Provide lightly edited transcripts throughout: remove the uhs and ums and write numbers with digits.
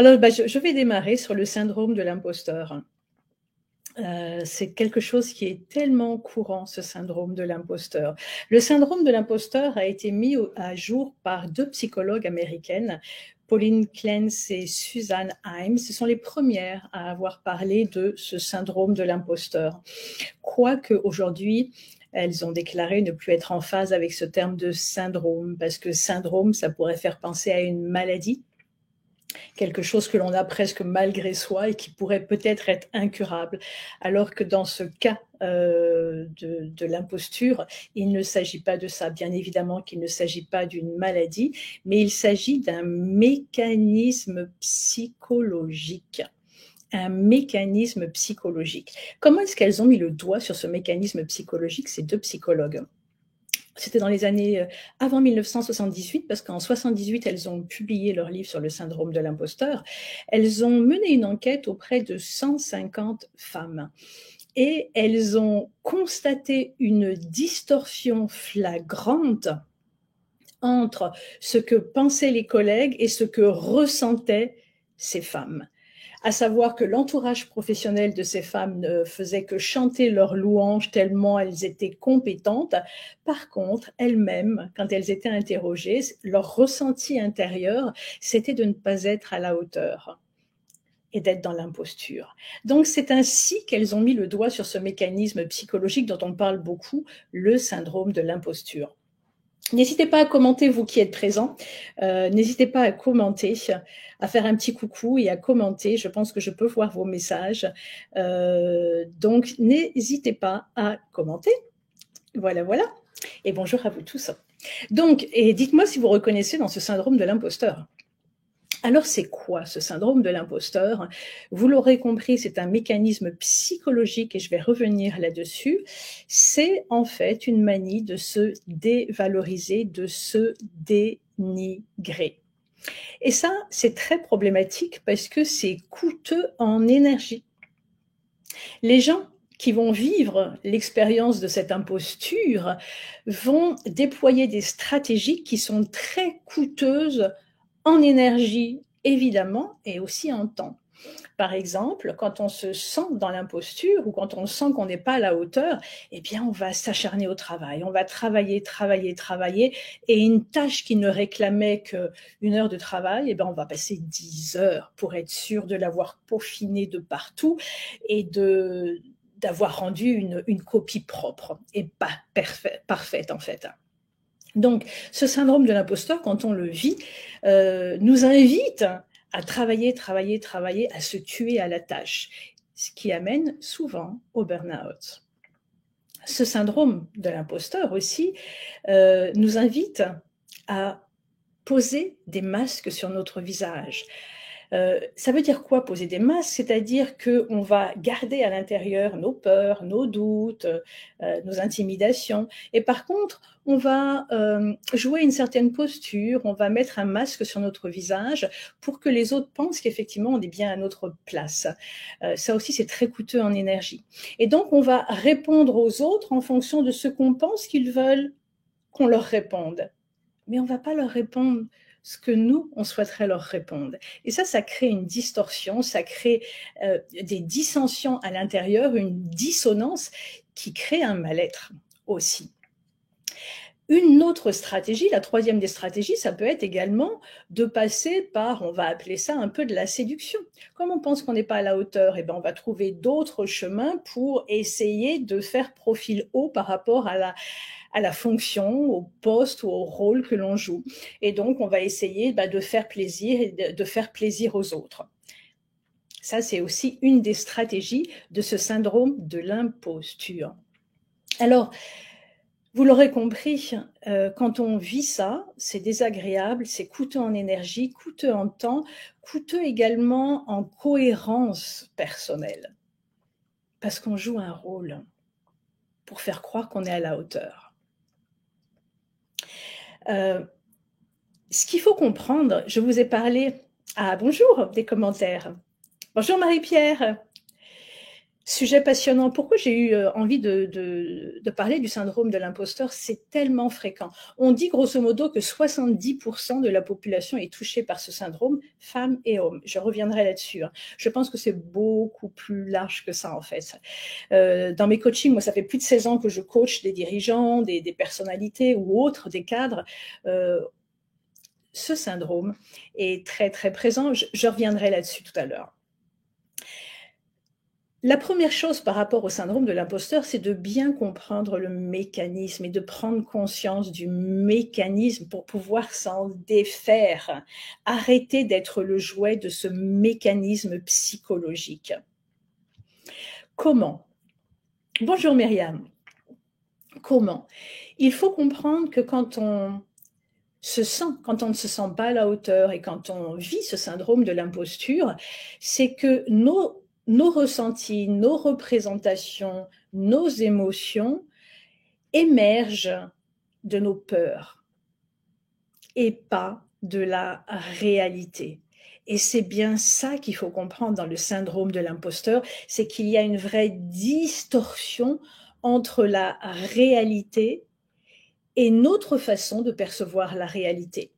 Alors, je vais démarrer sur le syndrome de l'imposteur. C'est quelque chose qui est tellement courant, ce syndrome de l'imposteur. Le syndrome de l'imposteur a été mis à jour par 2 psychologues américaines, Pauline Clance et Suzanne Imes. Ce sont les premières à avoir parlé de ce syndrome de l'imposteur. Quoique aujourd'hui, elles ont déclaré ne plus être en phase avec ce terme de syndrome, parce que syndrome, ça pourrait faire penser à une maladie, quelque chose que l'on a presque malgré soi et qui pourrait peut-être être incurable. Alors que dans ce cas de l'imposture, il ne s'agit pas de ça. Bien évidemment qu'il ne s'agit pas d'une maladie, mais il s'agit d'un mécanisme psychologique. Un mécanisme psychologique. Comment est-ce qu'elles ont mis le doigt sur ce mécanisme psychologique, ces 2 psychologues? C'était dans les années avant 1978, parce qu'en 78, elles ont publié leur livre sur le syndrome de l'imposteur. Elles ont mené une enquête auprès de 150 femmes et elles ont constaté une distorsion flagrante entre ce que pensaient les collègues et ce que ressentaient ces femmes. À savoir que l'entourage professionnel de ces femmes ne faisait que chanter leurs louanges tellement elles étaient compétentes. Par contre, elles-mêmes, quand elles étaient interrogées, leur ressenti intérieur, c'était de ne pas être à la hauteur et d'être dans l'imposture. Donc c'est ainsi qu'elles ont mis le doigt sur ce mécanisme psychologique dont on parle beaucoup, le syndrome de l'imposture. N'hésitez pas à commenter, vous qui êtes présents. N'hésitez pas à commenter, à faire un petit coucou et à commenter. Je pense que je peux voir vos messages. Donc, n'hésitez pas à commenter. Voilà, voilà. Et bonjour à vous tous. Donc, et dites-moi si vous reconnaissez dans ce syndrome de l'imposteur. Alors, c'est quoi ce syndrome de l'imposteur? Vous l'aurez compris, c'est un mécanisme psychologique et je vais revenir là-dessus. C'est en fait une manie de se dévaloriser, de se dénigrer. Et ça, c'est très problématique parce que c'est coûteux en énergie. Les gens qui vont vivre l'expérience de cette imposture vont déployer des stratégies qui sont très coûteuses en énergie, évidemment, et aussi en temps. Par exemple, quand on se sent dans l'imposture ou quand on sent qu'on n'est pas à la hauteur, eh bien, on va s'acharner au travail. On va travailler, travailler, travailler. Et une tâche qui ne réclamait qu'une heure de travail, eh bien, on va passer 10 heures pour être sûr de l'avoir peaufiné de partout et d'avoir rendu une copie propre et pas parfaite, en fait. Donc, ce syndrome de l'imposteur, quand on le vit, nous invite à travailler, travailler, travailler, à se tuer à la tâche, ce qui amène souvent au burn-out. Ce syndrome de l'imposteur aussi nous invite à poser des masques sur notre visage. Ça veut dire quoi poser des masques? C'est-à-dire qu'on va garder à l'intérieur nos peurs, nos doutes, nos intimidations. Et par contre, on va jouer une certaine posture, on va mettre un masque sur notre visage pour que les autres pensent qu'effectivement on est bien à notre place. Ça aussi, c'est très coûteux en énergie. Et donc, on va répondre aux autres en fonction de ce qu'on pense qu'ils veulent qu'on leur réponde. Mais on ne va pas leur répondre ce que nous, on souhaiterait leur répondre. Et ça crée une distorsion, ça crée des dissensions à l'intérieur, une dissonance qui crée un mal-être aussi. Une autre stratégie, la troisième des stratégies, ça peut être également de passer par, on va appeler ça un peu de la séduction. Comme on pense qu'on n'est pas à la hauteur, eh bien on va trouver d'autres chemins pour essayer de faire profil haut par rapport à la fonction, au poste ou au rôle que l'on joue. Et donc, on va essayer de faire plaisir et de faire plaisir aux autres. Ça, c'est aussi une des stratégies de ce syndrome de l'imposture. Alors, vous l'aurez compris, quand on vit ça, c'est désagréable, c'est coûteux en énergie, coûteux en temps, coûteux également en cohérence personnelle. Parce qu'on joue un rôle pour faire croire qu'on est à la hauteur. Ce qu'il faut comprendre, je vous ai parlé... Ah, bonjour, des commentaires. Bonjour Marie-Pierre. Sujet passionnant. Pourquoi j'ai eu envie de parler du syndrome de l'imposteur? C'est tellement fréquent. On dit grosso modo que 70% de la population est touchée par ce syndrome, femmes et hommes. Je reviendrai là-dessus, hein. Je pense que c'est beaucoup plus large que ça, en fait. Dans mes coachings, moi, ça fait plus de 16 ans que je coach des dirigeants, des personnalités ou autres, des cadres. Ce syndrome est très, très présent. Je reviendrai là-dessus tout à l'heure. La première chose par rapport au syndrome de l'imposteur, c'est de bien comprendre le mécanisme et de prendre conscience du mécanisme pour pouvoir s'en défaire. Arrêter d'être le jouet de ce mécanisme psychologique. Comment? Bonjour Myriam. Comment? Il faut comprendre que quand on ne se sent pas à la hauteur et quand on vit ce syndrome de l'imposture, c'est que nos ressentis, nos représentations, nos émotions émergent de nos peurs et pas de la réalité. Et c'est bien ça qu'il faut comprendre dans le syndrome de l'imposteur, c'est qu'il y a une vraie distorsion entre la réalité et notre façon de percevoir la réalité.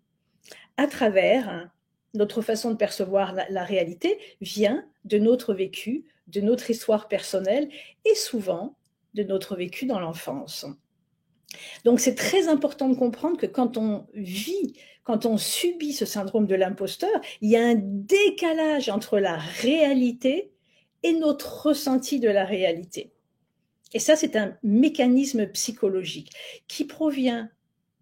À travers notre façon de percevoir la réalité vient de notre vécu, de notre histoire personnelle et souvent de notre vécu dans l'enfance. Donc c'est très important de comprendre que quand on vit, quand on subit ce syndrome de l'imposteur, il y a un décalage entre la réalité et notre ressenti de la réalité. Et ça, c'est un mécanisme psychologique qui provient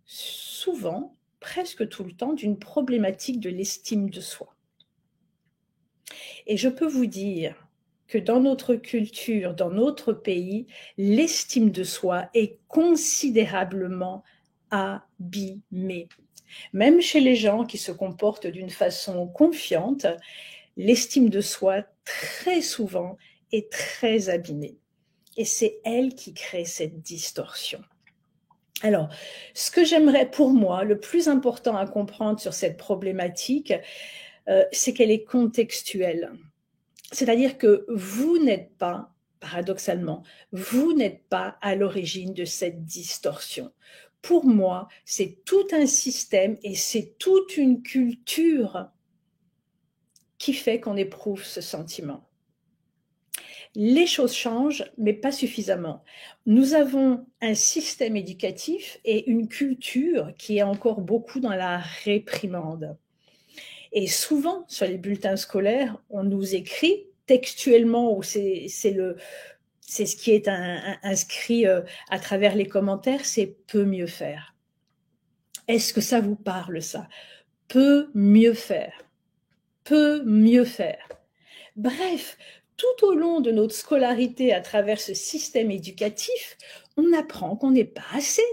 souvent, presque tout le temps, d'une problématique de l'estime de soi. Et je peux vous dire que dans notre culture, dans notre pays, l'estime de soi est considérablement abîmée. Même chez les gens qui se comportent d'une façon confiante, l'estime de soi, très souvent, est très abîmée. Et c'est elle qui crée cette distorsion. Alors, ce que j'aimerais pour moi, le plus important à comprendre sur cette problématique, c'est qu'elle est contextuelle. C'est-à-dire que vous n'êtes pas, paradoxalement, vous n'êtes pas à l'origine de cette distorsion. Pour moi, c'est tout un système et c'est toute une culture qui fait qu'on éprouve ce sentiment. Les choses changent, mais pas suffisamment. Nous avons un système éducatif et une culture qui est encore beaucoup dans la réprimande. Et souvent, sur les bulletins scolaires, on nous écrit textuellement, ou c'est ce qui est inscrit à travers les commentaires, c'est « peut mieux faire ». Est-ce que ça vous parle, ça? Peut mieux faire. Peut mieux faire. Bref, tout au long de notre scolarité à travers ce système éducatif, on apprend qu'on n'est pas assez.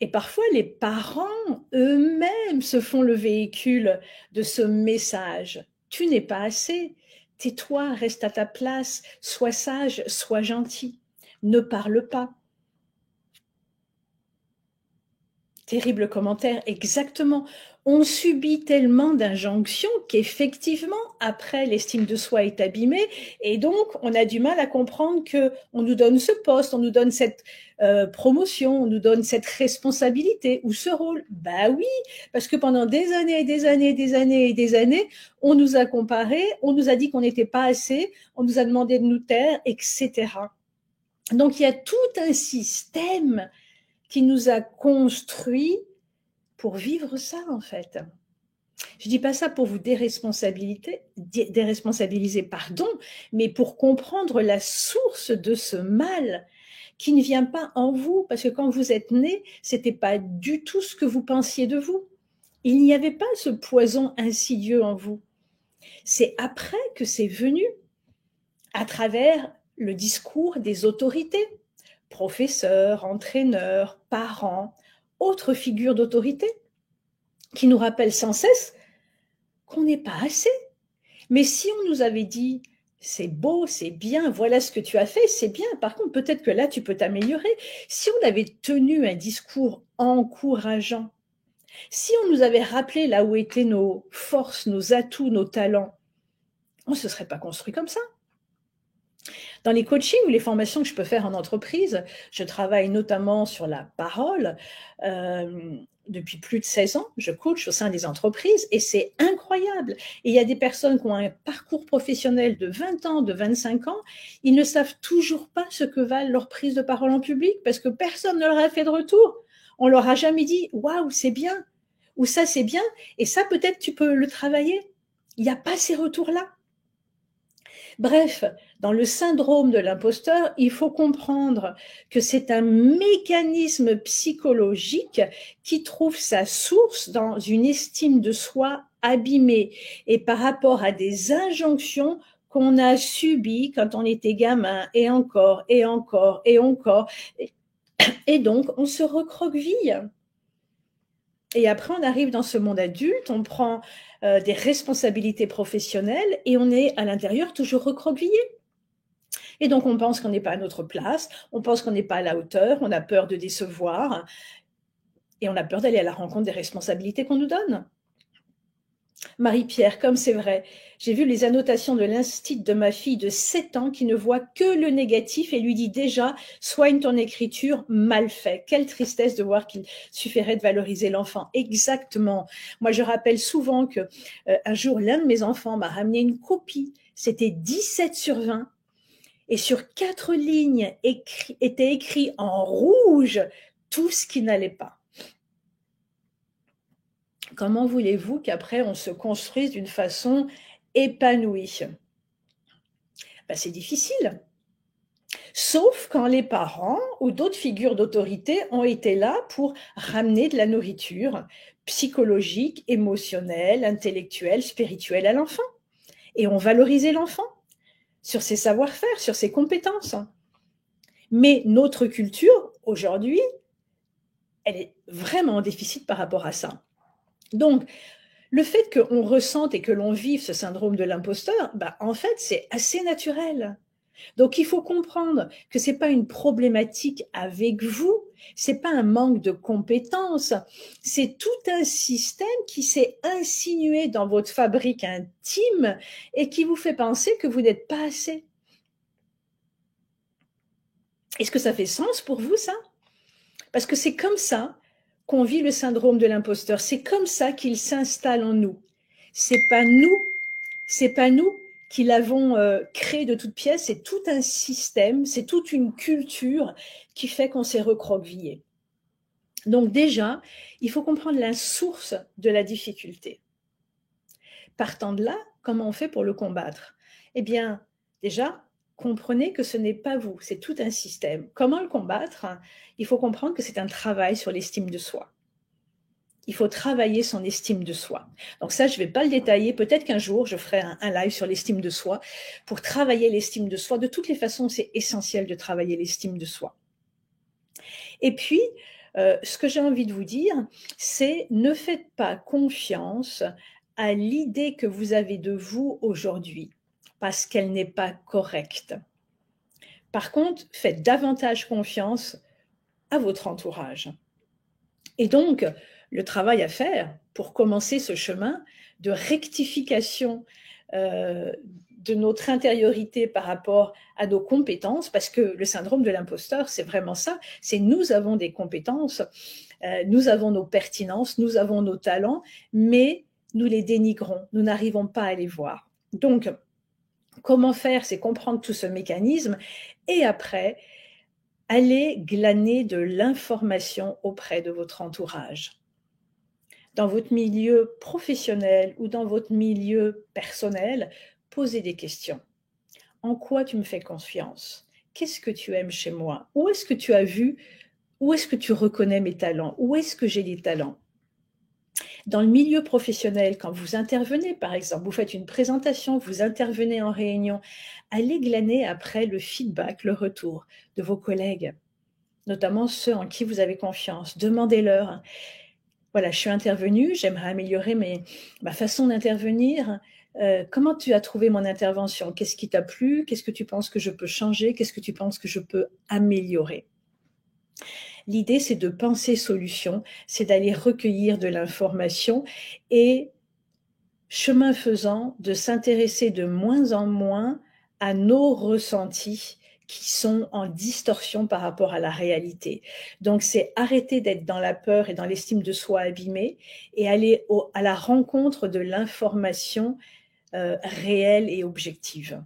Et parfois, les parents eux-mêmes se font le véhicule de ce message. Tu n'es pas assez. Tais-toi, reste à ta place, sois sage, sois gentil. Ne parle pas. Terrible commentaire, exactement. On subit tellement d'injonctions qu'effectivement, après, l'estime de soi est abîmée et donc on a du mal à comprendre qu'on nous donne ce poste, on nous donne cette promotion, on nous donne cette responsabilité ou ce rôle. Bah oui, parce que pendant des années et des années et des années et des années, on nous a comparé, on nous a dit qu'on n'était pas assez, on nous a demandé de nous taire, etc. Donc il y a tout un système qui nous a construits pour vivre ça, en fait. Je ne dis pas ça pour vous déresponsabiliser, mais pour comprendre la source de ce mal qui ne vient pas en vous, parce que quand vous êtes né, ce n'était pas du tout ce que vous pensiez de vous. Il n'y avait pas ce poison insidieux en vous. C'est après que c'est venu, à travers le discours des autorités, professeurs, entraîneurs, parents, autres figures d'autorité, qui nous rappellent sans cesse qu'on n'est pas assez. Mais si on nous avait dit « c'est beau, c'est bien, voilà ce que tu as fait, c'est bien, par contre peut-être que là tu peux t'améliorer », si on avait tenu un discours encourageant, si on nous avait rappelé là où étaient nos forces, nos atouts, nos talents, on ne se serait pas construit comme ça. Dans les coachings ou les formations que je peux faire en entreprise, je travaille notamment sur la parole. Depuis plus de 16 ans, je coach au sein des entreprises et c'est incroyable. Et il y a des personnes qui ont un parcours professionnel de 20 ans, de 25 ans, ils ne savent toujours pas ce que valent leurs prises de parole en public parce que personne ne leur a fait de retour. On leur a jamais dit « Waouh, c'est bien » ou « Ça, c'est bien » et ça, peut-être, tu peux le travailler. Il n'y a pas ces retours-là. Bref, dans le syndrome de l'imposteur, il faut comprendre que c'est un mécanisme psychologique qui trouve sa source dans une estime de soi abîmée et par rapport à des injonctions qu'on a subies quand on était gamin et encore et encore et encore. Et donc, on se recroqueville. Et après, on arrive dans ce monde adulte, on prend des responsabilités professionnelles et on est à l'intérieur toujours recroquevillé. Et donc, on pense qu'on n'est pas à notre place, on pense qu'on n'est pas à la hauteur, on a peur de décevoir et on a peur d'aller à la rencontre des responsabilités qu'on nous donne. Marie-Pierre, comme c'est vrai, j'ai vu les annotations de l'instit de ma fille de 7 ans qui ne voit que le négatif et lui dit déjà « soigne ton écriture, mal fait ». Quelle tristesse de voir qu'il suffirait de valoriser l'enfant. Exactement. Moi, je rappelle souvent que un jour, l'un de mes enfants m'a ramené une copie. C'était 17 sur 20. Et sur 4 lignes était écrit en rouge tout ce qui n'allait pas. Comment voulez-vous qu'après on se construise d'une façon épanouie? Ben, c'est difficile. Sauf quand les parents ou d'autres figures d'autorité ont été là pour ramener de la nourriture psychologique, émotionnelle, intellectuelle, spirituelle à l'enfant. Et on valorisait l'enfant sur ses savoir-faire, sur ses compétences. Mais notre culture, aujourd'hui, elle est vraiment en déficit par rapport à ça. Donc, le fait qu'on ressente et que l'on vive ce syndrome de l'imposteur, bah, en fait, c'est assez naturel. Donc, il faut comprendre que ce n'est pas une problématique avec vous, ce n'est pas un manque de compétences, c'est tout un système qui s'est insinué dans votre fabrique intime et qui vous fait penser que vous n'êtes pas assez. Est-ce que ça fait sens pour vous, ça? Parce que c'est comme ça qu'on vit le syndrome de l'imposteur. C'est comme ça qu'il s'installe en nous. C'est pas nous qui l'avons créé de toutes pièces. C'est tout un système, c'est toute une culture qui fait qu'on s'est recroquevillé. Donc déjà, il faut comprendre la source de la difficulté. Partant de là, comment on fait pour le combattre? Eh bien, déjà, comprenez que ce n'est pas vous, c'est tout un système. Comment le combattre? Il faut comprendre que c'est un travail sur l'estime de soi. Il faut travailler son estime de soi. Donc ça, je ne vais pas le détailler. Peut-être qu'un jour, je ferai un live sur l'estime de soi pour travailler l'estime de soi. De toutes les façons, c'est essentiel de travailler l'estime de soi. Et puis, ce que j'ai envie de vous dire, c'est ne faites pas confiance à l'idée que vous avez de vous aujourd'hui, parce qu'elle n'est pas correcte. Par contre, faites davantage confiance à votre entourage. Et donc, le travail à faire pour commencer ce chemin de rectification de notre intériorité par rapport à nos compétences, parce que le syndrome de l'imposteur, c'est vraiment ça, c'est nous avons des compétences, nous avons nos pertinences, nous avons nos talents, mais nous les dénigrons, nous n'arrivons pas à les voir. Donc, comment faire? C'est comprendre tout ce mécanisme et après, aller glaner de l'information auprès de votre entourage. Dans votre milieu professionnel ou dans votre milieu personnel, posez des questions. En quoi tu me fais confiance? Qu'est-ce que tu aimes chez moi? Où est-ce que tu as vu? Où est-ce que tu reconnais mes talents? Où est-ce que j'ai des talents? Dans le milieu professionnel, quand vous intervenez, par exemple, vous faites une présentation, vous intervenez en réunion, allez glaner après le feedback, le retour de vos collègues, notamment ceux en qui vous avez confiance. Demandez-leur. Voilà, je suis intervenue, j'aimerais améliorer ma façon d'intervenir. Comment tu as trouvé mon intervention? Qu'est-ce qui t'a plu? Qu'est-ce que tu penses que je peux changer? Qu'est-ce que tu penses que je peux améliorer? L'idée, c'est de penser solution, c'est d'aller recueillir de l'information et, chemin faisant, de s'intéresser de moins en moins à nos ressentis qui sont en distorsion par rapport à la réalité. Donc, c'est arrêter d'être dans la peur et dans l'estime de soi abîmée et aller à la rencontre de l'information réelle et objective.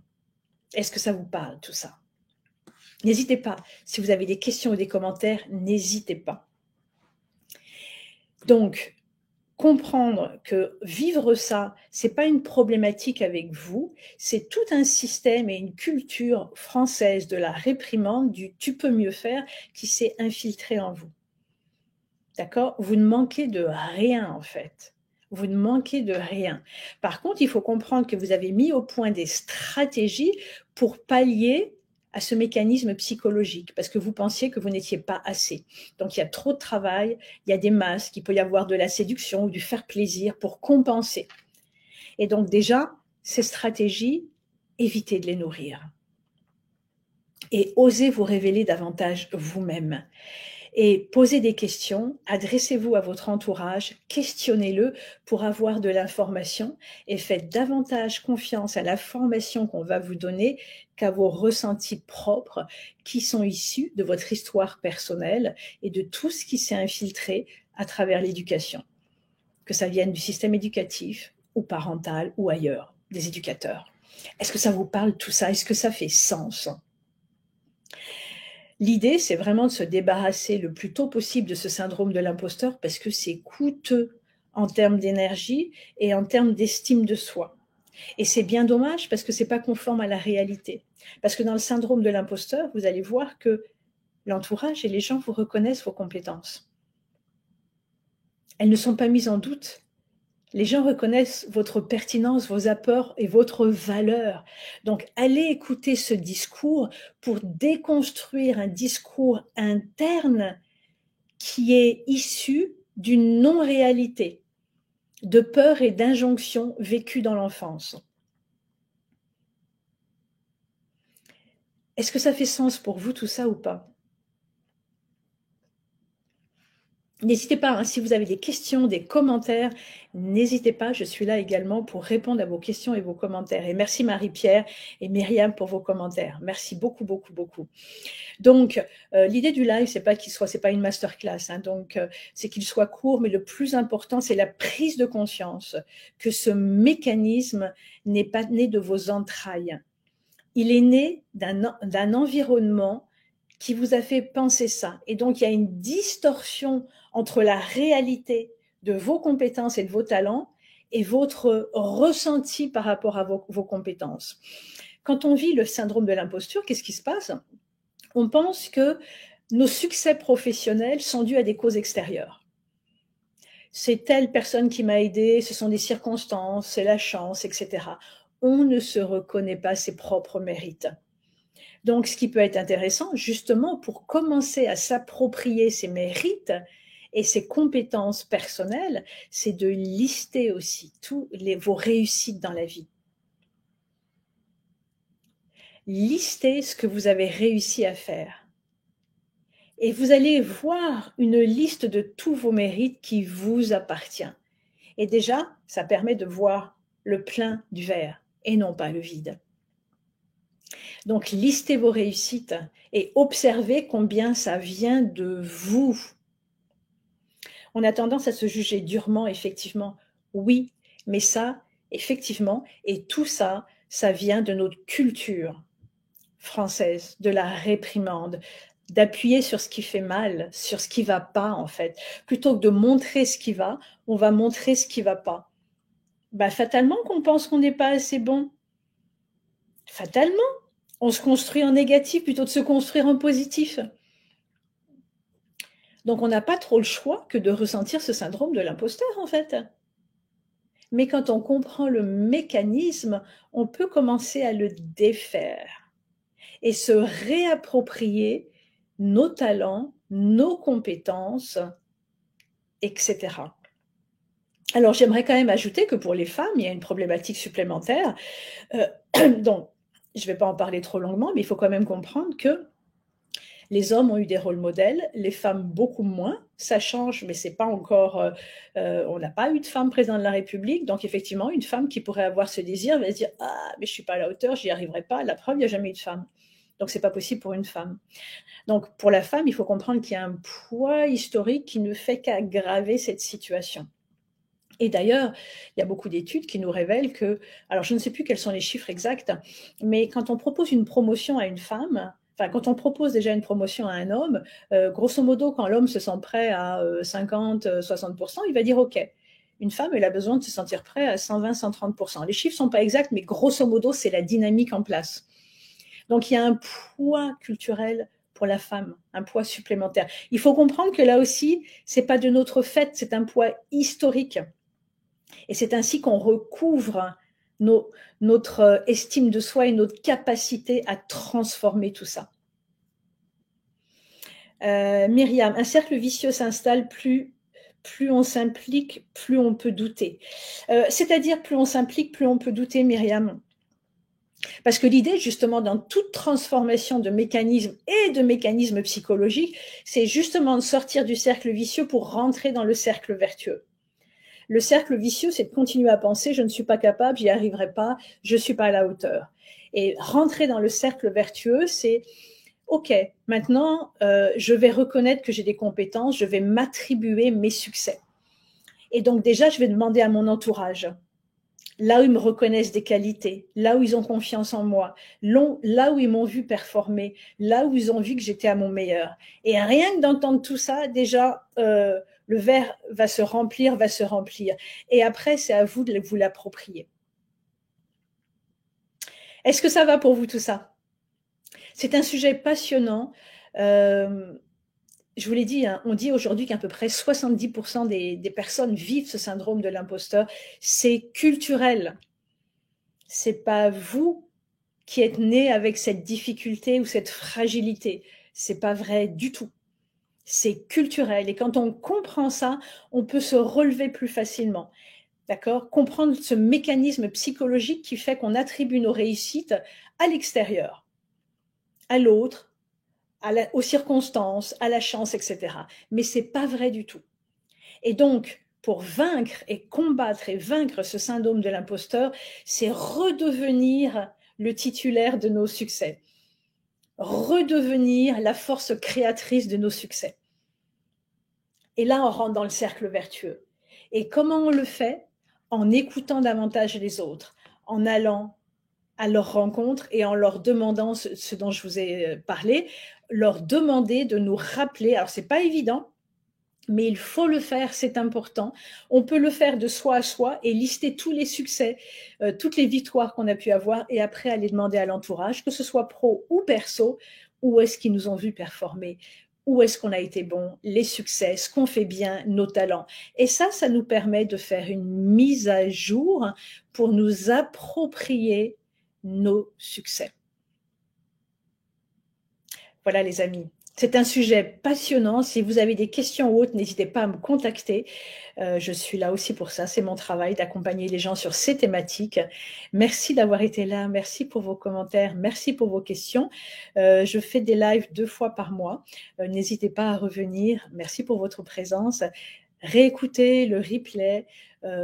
Est-ce que ça vous parle, tout ça? N'hésitez pas. Si vous avez des questions ou des commentaires, n'hésitez pas. Donc, comprendre que vivre ça, c'est pas une problématique avec vous, c'est tout un système et une culture française de la réprimande, du tu peux mieux faire, qui s'est infiltré en vous. D'accord? Vous ne manquez de rien en fait. Vous ne manquez de rien. Par contre, il faut comprendre que vous avez mis au point des stratégies pour pallier à ce mécanisme psychologique, parce que vous pensiez que vous n'étiez pas assez. Donc, il y a trop de travail, il y a des masques, il peut y avoir de la séduction ou du faire plaisir pour compenser. Et donc, déjà, ces stratégies, évitez de les nourrir. Et osez vous révéler davantage vous-même. Et posez des questions, adressez-vous à votre entourage, questionnez-le pour avoir de l'information et faites davantage confiance à la formation qu'on va vous donner qu'à vos ressentis propres qui sont issus de votre histoire personnelle et de tout ce qui s'est infiltré à travers l'éducation, que ça vienne du système éducatif ou parental ou ailleurs, des éducateurs. Est-ce que ça vous parle tout ça? Est-ce que ça fait sens? L'idée, c'est vraiment de se débarrasser le plus tôt possible de ce syndrome de l'imposteur parce que c'est coûteux en termes d'énergie et en termes d'estime de soi. Et c'est bien dommage parce que c'est pas conforme à la réalité. Parce que dans le syndrome de l'imposteur, vous allez voir que l'entourage et les gens vous reconnaissent vos compétences. Elles ne sont pas mises en doute. Les gens reconnaissent votre pertinence, vos apports et votre valeur. Donc, allez écouter ce discours pour déconstruire un discours interne qui est issu d'une non-réalité, de peur et d'injonction vécues dans l'enfance. Est-ce que ça fait sens pour vous tout ça ou pas? N'hésitez pas, hein, si vous avez des questions, des commentaires, n'hésitez pas, je suis là également pour répondre à vos questions et vos commentaires. Et merci Marie-Pierre et Myriam pour vos commentaires. Merci beaucoup, beaucoup, beaucoup. Donc, l'idée du live, c'est pas une masterclass, hein, donc c'est qu'il soit court, mais le plus important, c'est la prise de conscience que ce mécanisme n'est pas né de vos entrailles. Il est né d'un environnement qui vous a fait penser ça. Et donc, il y a une distorsion entre la réalité de vos compétences et de vos talents et votre ressenti par rapport à vos compétences. Quand on vit le syndrome de l'imposture, qu'est-ce qui se passe? On pense que nos succès professionnels sont dus à des causes extérieures. C'est telle personne qui m'a aidé, ce sont des circonstances, c'est la chance, etc. On ne se reconnaît pas ses propres mérites. Donc, ce qui peut être intéressant, justement, pour commencer à s'approprier ses mérites et ses compétences personnelles, c'est de lister aussi vos réussites dans la vie. Listez ce que vous avez réussi à faire. Et vous allez voir une liste de tous vos mérites qui vous appartiennent. Et déjà, ça permet de voir le plein du verre et non pas le vide. Donc, listez vos réussites et observez combien ça vient de vous. On a tendance à se juger durement, effectivement. Oui, mais ça, effectivement, et tout ça, ça vient de notre culture française, de la réprimande, d'appuyer sur ce qui fait mal, sur ce qui va pas, en fait. Plutôt que de montrer ce qui va, on va montrer ce qui va pas. Bah, fatalement qu'on pense qu'on n'est pas assez bon. Fatalement. On se construit en négatif plutôt que de se construire en positif. Donc, on n'a pas trop le choix que de ressentir ce syndrome de l'imposteur, en fait. Mais quand on comprend le mécanisme, on peut commencer à le défaire et se réapproprier nos talents, nos compétences, etc. Alors, j'aimerais quand même ajouter que pour les femmes, il y a une problématique supplémentaire. Donc, je ne vais pas en parler trop longuement, mais il faut quand même comprendre que Les hommes ont eu des rôles modèles, les femmes beaucoup moins. Ça change, mais c'est pas encore. On n'a pas eu de femme présidente de la République, donc effectivement, une femme qui pourrait avoir ce désir va se dire ah mais je suis pas à la hauteur, j'y arriverai pas. La preuve, il n'y a jamais eu de femme, donc c'est pas possible pour une femme. Donc pour la femme, il faut comprendre qu'il y a un poids historique qui ne fait qu'aggraver cette situation. Et d'ailleurs, il y a beaucoup d'études qui nous révèlent que, alors je ne sais plus quels sont les chiffres exacts, mais quand on propose une promotion à une femme, enfin quand on propose déjà une promotion à un homme, grosso modo, quand l'homme se sent prêt à 50-60%, il va dire OK. Une femme, elle a besoin de se sentir prêt à 120-130%. Les chiffres ne sont pas exacts, mais grosso modo, c'est la dynamique en place. Donc il y a un poids culturel pour la femme, un poids supplémentaire. Il faut comprendre que là aussi, c'est pas de notre fait, c'est un poids historique. Et c'est ainsi qu'on recouvre notre estime de soi et notre capacité à transformer tout ça. Myriam, un cercle vicieux s'installe, plus on s'implique, plus on peut douter. C'est-à-dire, plus on s'implique, plus on peut douter, Myriam. Parce que l'idée, justement, dans toute transformation de mécanismes et de mécanismes psychologiques, c'est justement de sortir du cercle vicieux pour rentrer dans le cercle vertueux. Le cercle vicieux, c'est de continuer à penser « je ne suis pas capable, j'y arriverai pas, je ne suis pas à la hauteur ». Et rentrer dans le cercle vertueux, c'est « ok, maintenant, je vais reconnaître que j'ai des compétences, je vais m'attribuer mes succès ». Et donc déjà, je vais demander à mon entourage, là où ils me reconnaissent des qualités, là où ils ont confiance en moi, là où ils m'ont vu performer, là où ils ont vu que j'étais à mon meilleur. Et rien que d'entendre tout ça, déjà, le verre va se remplir. Et après, c'est à vous de vous l'approprier. Est-ce que ça va pour vous tout ça? C'est un sujet passionnant. Je vous l'ai dit, hein, on dit aujourd'hui qu'à peu près 70% des personnes vivent ce syndrome de l'imposteur. C'est culturel. C'est pas vous qui êtes né avec cette difficulté ou cette fragilité. C'est pas vrai du tout. C'est culturel. Et quand on comprend ça, on peut se relever plus facilement. D'accord? Comprendre ce mécanisme psychologique qui fait qu'on attribue nos réussites à l'extérieur, à l'autre, aux circonstances, à la chance, etc. Mais c'est pas vrai du tout. Et donc, pour vaincre et combattre et vaincre ce syndrome de l'imposteur, c'est redevenir le titulaire de nos succès, redevenir la force créatrice de nos succès. Et là, on rentre dans le cercle vertueux. Et comment on le fait? En écoutant davantage les autres, en allant à leur rencontre et en leur demandant ce dont je vous ai parlé, leur demander de nous rappeler, alors c'est pas évident, mais il faut le faire, c'est important. On peut le faire de soi à soi et lister tous les succès, toutes les victoires qu'on a pu avoir et après aller demander à l'entourage, que ce soit pro ou perso, où est-ce qu'ils nous ont vu performer, où est-ce qu'on a été bon, les succès, ce qu'on fait bien, nos talents. Et ça nous permet de faire une mise à jour pour nous approprier nos succès. Voilà les amis. C'est un sujet passionnant. Si vous avez des questions ou autres, n'hésitez pas à me contacter. Je suis là aussi pour ça. C'est mon travail d'accompagner les gens sur ces thématiques. Merci d'avoir été là. Merci pour vos commentaires. Merci pour vos questions. Je fais des lives 2 fois par mois. N'hésitez pas à revenir. Merci pour votre présence. Réécouter le replay.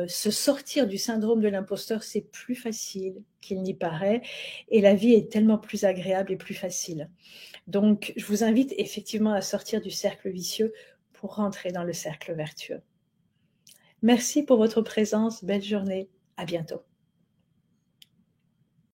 Se sortir du syndrome de l'imposteur, c'est plus facile qu'il n'y paraît. Et la vie est tellement plus agréable et plus facile. Donc, je vous invite effectivement à sortir du cercle vicieux pour rentrer dans le cercle vertueux. Merci pour votre présence. Belle journée. À bientôt.